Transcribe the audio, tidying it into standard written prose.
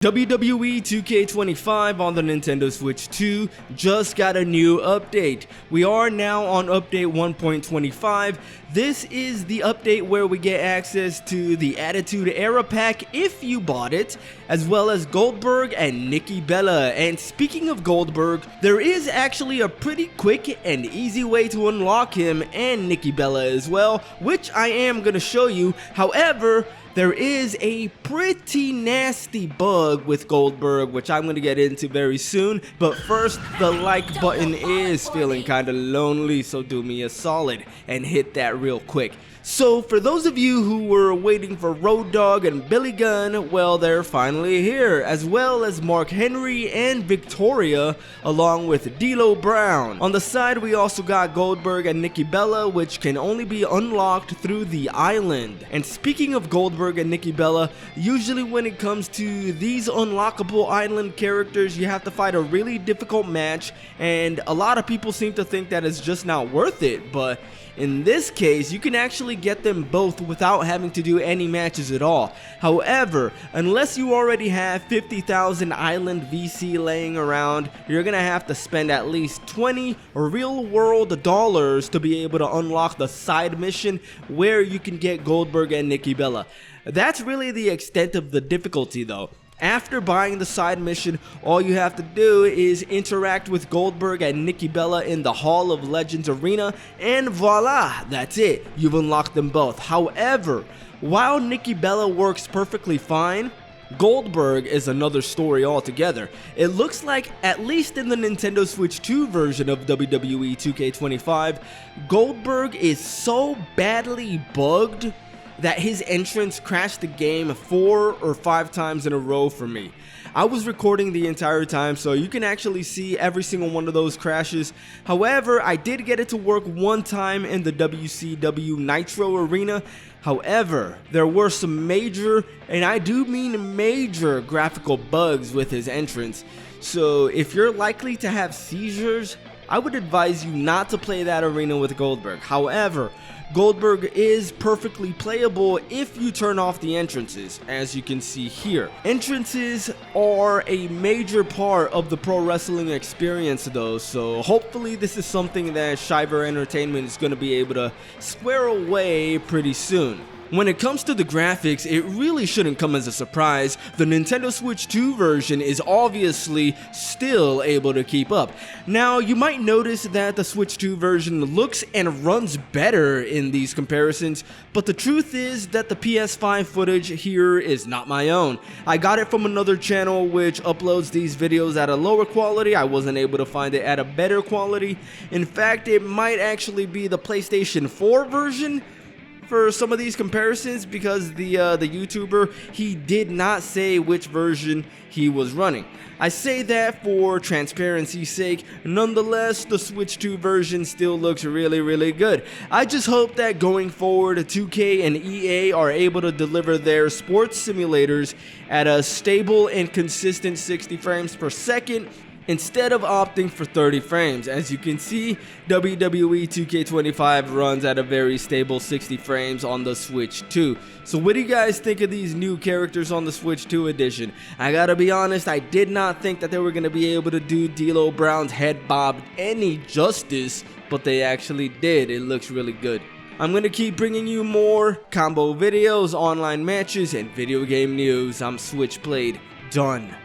WWE 2K25 on the Nintendo Switch 2 just got a new update. We are now on update 1.25. This is the update where we get access to the Attitude Era pack if you bought it, as well as Goldberg and Nikki Bella. And speaking of Goldberg, there is actually a pretty quick and easy way to unlock him and Nikki Bella as well, which I am going to show you. However, there is a pretty nasty bug with Goldberg, which I'm going to get into very soon. But first, the like button is feeling kind of lonely, so do me a solid and hit that real quick. So for those of you who were waiting for Road Dogg and Billy Gunn, well, they're finally here, as well as Mark Henry and Victoria, along with D'Lo Brown. On the side, we also got Goldberg and Nikki Bella, which can only be unlocked through the island. And speaking of Goldberg and Nikki Bella, usually when it comes to these unlockable island characters, you have to fight a really difficult match, and a lot of people seem to think that it's just not worth it, but in this case, you can actually get them both without having to do any matches at all. However, unless you already have 50,000 island VC laying around, you're gonna have to spend at least 20 real world dollars to be able to unlock the side mission where you can get Goldberg and Nikki Bella. That's really the extent of the difficulty though. After buying the side mission, all you have to do is interact with Goldberg and Nikki Bella in the Hall of Legends arena, and voila, that's it. You've unlocked them both. However, while Nikki Bella works perfectly fine, Goldberg is another story altogether. It looks like, at least in the Nintendo Switch 2 version of WWE 2K25, Goldberg is so badly bugged that his entrance crashed the game 4 or 5 times in a row for me. I was recording the entire time, so you can actually see every single one of those crashes. However, I did get it to work one time in the WCW Nitro Arena. However, there were some major, and I do mean major, graphical bugs with his entrance. So if you're likely to have seizures, I would advise you not to play that arena with Goldberg. However, Goldberg is perfectly playable if you turn off the entrances, as you can see here. Entrances are a major part of the pro wrestling experience though, so hopefully this is something that Shiver Entertainment is going to be able to square away pretty soon. When it comes to the graphics, it really shouldn't come as a surprise. The Nintendo Switch 2 version is obviously still able to keep up. Now, you might notice that the Switch 2 version looks and runs better in these comparisons, but the truth is that the PS5 footage here is not my own. I got it from another channel which uploads these videos at a lower quality. I wasn't able to find it at a better quality. In fact, it might actually be the PlayStation 4 version for some of these comparisons, because the YouTuber, he did not say which version he was running. I say that for transparency's sake. Nonetheless, the Switch 2 version still looks really good. I just hope that going forward, 2K and EA are able to deliver their sports simulators at a stable and consistent 60 frames per second, instead of opting for 30 frames. As you can see, WWE 2K25 runs at a very stable 60 frames on the Switch 2. So what do you guys think of these new characters on the Switch 2 edition? I gotta be honest, I did not think that they were gonna be able to do D'Lo Brown's head bob any justice, but they actually did. It looks really good. I'm gonna keep bringing you more combo videos, online matches, and video game news. I'm SwitchPlayed. Done.